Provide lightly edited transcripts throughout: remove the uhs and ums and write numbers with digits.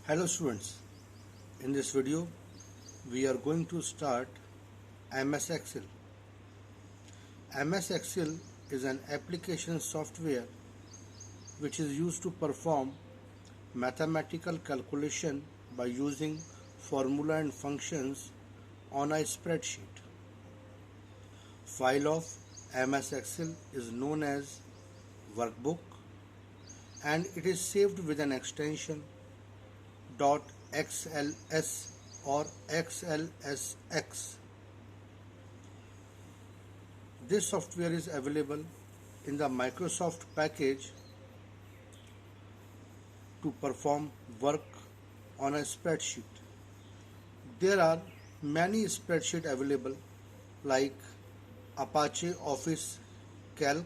Hello students, in this video we are going to start MS Excel. MS Excel is an application software which is used to perform mathematical calculation by using formula and functions on a spreadsheet. File of MS Excel is known as workbook and it is saved with an extension .xls or XLSX. This software is available in the Microsoft package to perform work on a spreadsheet. There are many spreadsheets available like Apache Office Calc,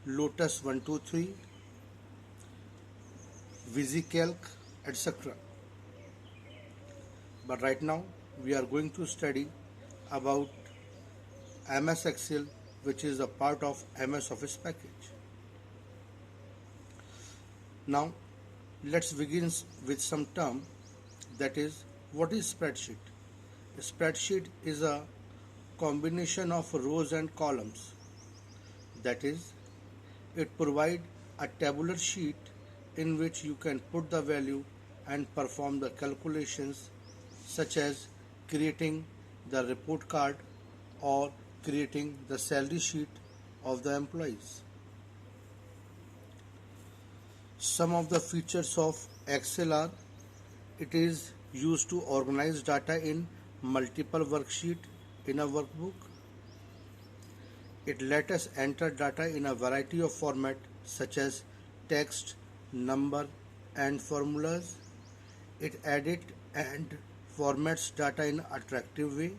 Lotus 123, VisiCalc, etc. But right now we are going to study about MS Excel, which is a part of MS Office package. Now let's begin with some term, that is, what is spreadsheet? A spreadsheet is a combination of rows and columns. That is, it provides a tabular sheet in which you can put the value and perform the calculations such as creating the report card or creating the salary sheet of the employees. Some of the features of Excel are: it is used to organize data in multiple worksheets in a workbook. It lets us enter data in a variety of formats such as text, number, and formulas. It edits and formats data in an attractive way.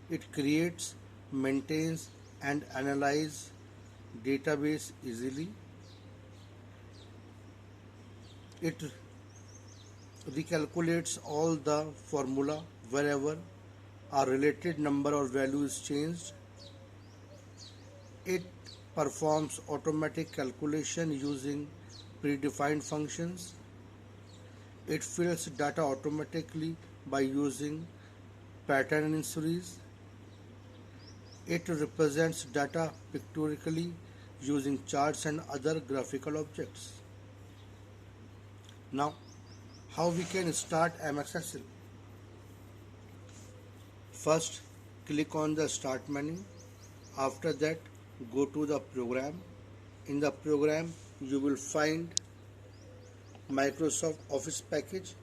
It creates, maintains, and analyzes database easily. It recalculates all the formula wherever a related number or value is changed. It performs automatic calculation using predefined functions. It fills data automatically by using pattern in series. It represents data pictorially using charts and other graphical objects. Now, how we can start MS Excel? First, click on the Start menu. After that, go to the program. In the program, you will find Microsoft Office package,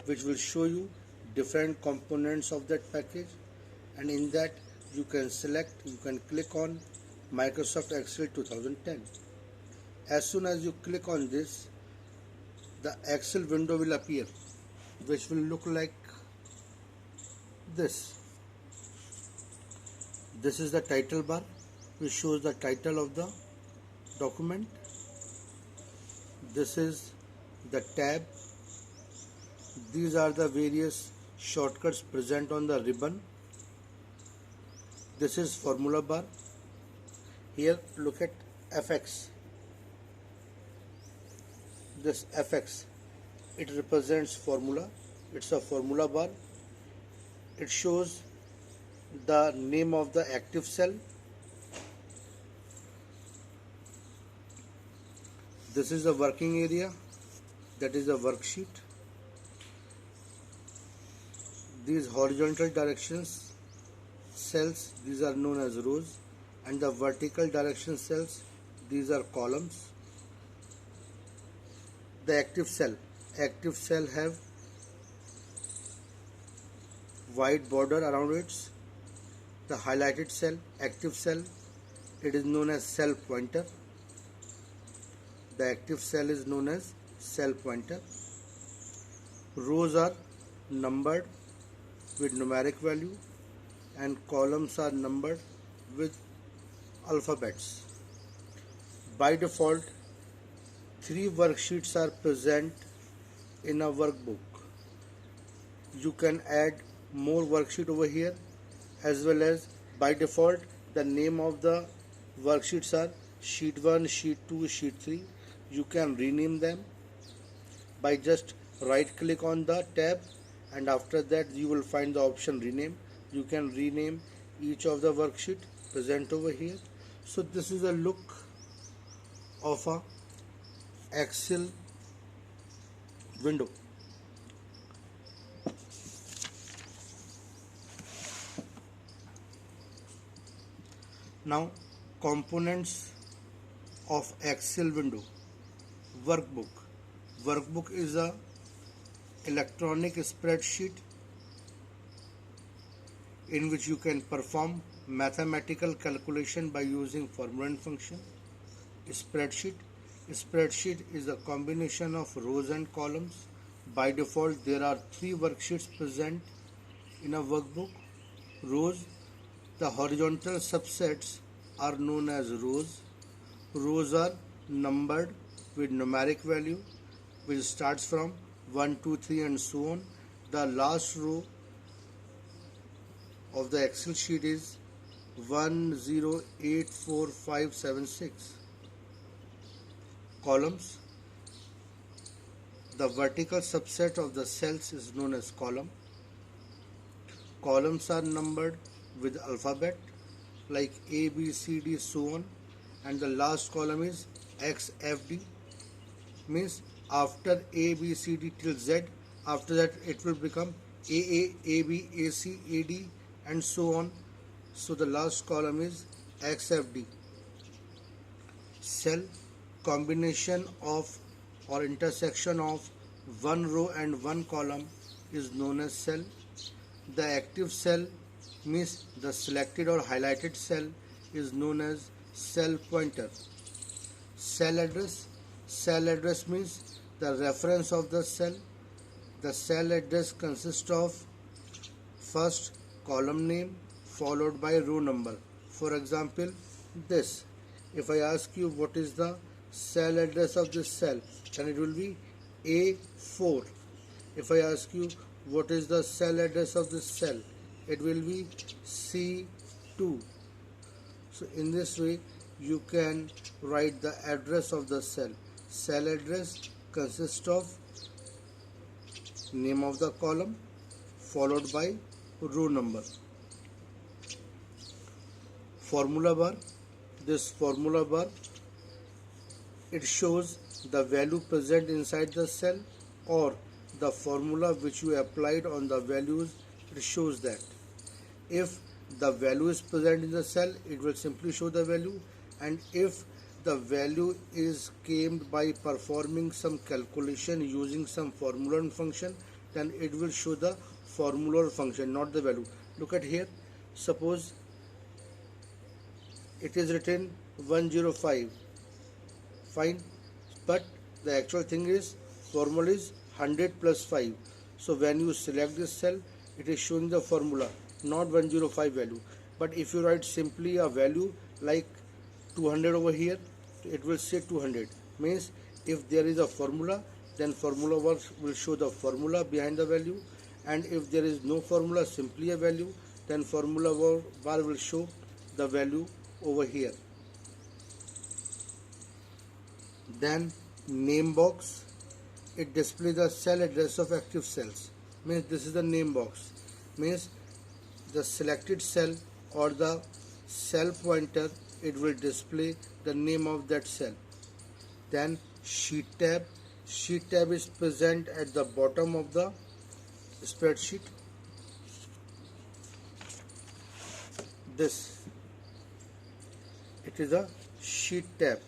which will show you different components of that package, and in that you can click on Microsoft Excel 2010. As soon as you click on this, the Excel window will appear, which will look like this. This is the title bar, which shows the title of the document. This is the tab. These are the various shortcuts present on the ribbon. This is formula bar. Here look at FX. This FX, it represents formula. It's a formula bar. It shows the name of the active cell. This is the working area, that is a worksheet. These horizontal directions cells, these are known as rows, and the vertical direction cells, these are columns. The active cell have white border around it. The highlighted cell, active cell, it is known as cell pointer. The active cell is known as cell pointer. Rows are numbered with numeric value and columns are numbered with alphabets. By default, 3 worksheets are present in a workbook. You can add more worksheet over here, as well as by default the name of the worksheets are sheet 1, sheet 2, sheet 3. You can rename them by just right click on the tab, and after that you will find the option rename. You can rename each of the worksheet present over here. So this is a look of a Excel window. Now, components of Excel window. Workbook. Workbook is a electronic spreadsheet in which you can perform mathematical calculation by using formula and function. Spreadsheet. Spreadsheet is a combination of rows and columns. By default, there are 3 worksheets present in a workbook. Rows. The horizontal subsets are known as rows. Rows are numbered with numeric value, which starts from 1, 2, 3 and so on. The last row of the Excel sheet is 108456. Columns. The vertical subset of the cells is known as column. Columns are numbered with alphabet like A, B, C, D, so on, and the last column is XFD, means after A, B, C, D till Z, after that it will become AA, AB, AC, AD and so on. So the last column is XFD. Cell. Combination of or intersection of one row and one column is known as cell. The active cell means the selected or highlighted cell is known as cell pointer. Cell address. Cell address means the reference of the cell. The cell address consists of first column name followed by row number. For example, this. If I ask you what is the cell address of this cell, then it will be A4. If I ask you what is the cell address of this cell, it will be C2. So in this way you can write the address of the cell. Cell address consists of name of the column followed by row number. Formula bar. This formula bar, it shows the value present inside the cell or the formula which you applied on the values. It shows that. If the value is present in the cell, it will simply show the value, and if the value is came by performing some calculation using some formula and function, then it will show the formula or function, not the value. Look at here. Suppose it is written 105. Fine, but the actual thing is formula is 100 plus 5. So when you select this cell, it is showing the formula, not 105 value. But if you write simply a value like 200 over here, it will say 200. Means if there is a formula, then formula bar will show the formula behind the value, and if there is no formula, simply a value, then formula bar will show the value over here. Then name box. It displays the cell address of active cells. Means this is the name box. Means the selected cell or the cell pointer, it will display the name of that cell. Then sheet tab. Sheet tab is present at the bottom of the spreadsheet. This, it is a sheet tab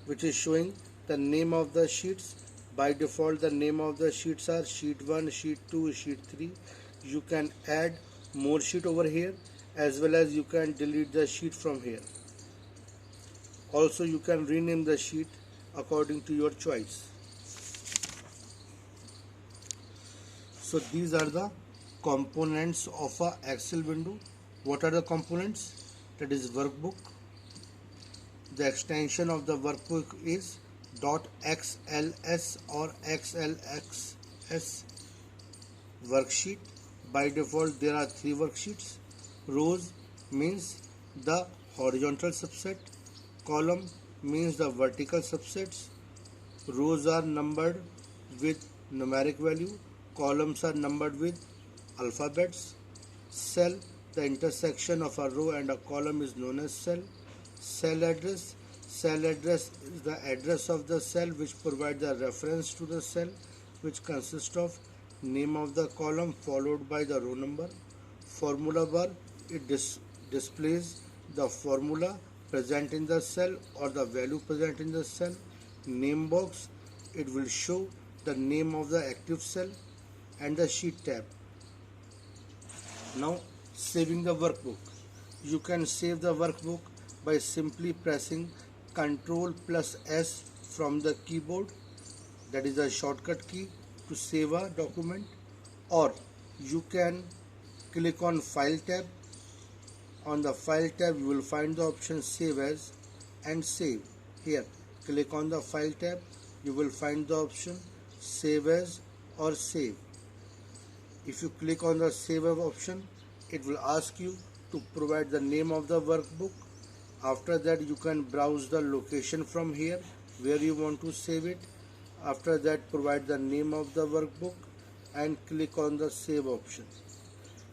which is showing the name of the sheets. By default, the name of the sheets are sheet 1, sheet 2, sheet 3. You can add more sheet over here, as well as you can delete the sheet from here. Also, you can rename the sheet according to your choice. So these are the components of a Excel window. What are the components? That is workbook. The extension of the workbook is .xls or XLXS. Worksheet. By default, there are 3 worksheets. Rows means the horizontal subset. Column means the vertical subsets. Rows are numbered with numeric value. Columns are numbered with alphabets. Cell, the intersection of a row and a column is known as cell. Cell address. Cell address is the address of the cell which provides a reference to the cell, which consists of name of the column followed by the row number. Formula bar, it displays the formula present in the cell or the value present in the cell. Name box, it will show the name of the active cell. And the sheet tab. Now saving the workbook. You can save the workbook by simply pressing Ctrl+S from the keyboard. That is a shortcut key to save a document. Or you can click on File tab. On the File tab you will find the option Save As and Save. Here click on the File tab. You will find the option Save As or Save. If you click on the Save As option, it will ask you to provide the name of the workbook. After that you can browse the location from here where you want to save it. After that provide the name of the workbook and click on the Save option.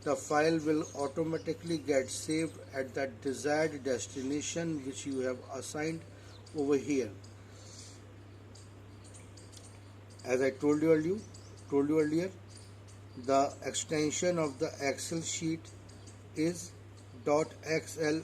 The file will automatically get saved at that desired destination which you have assigned over here. As I told you earlier, the extension of the Excel sheet is .xlsx.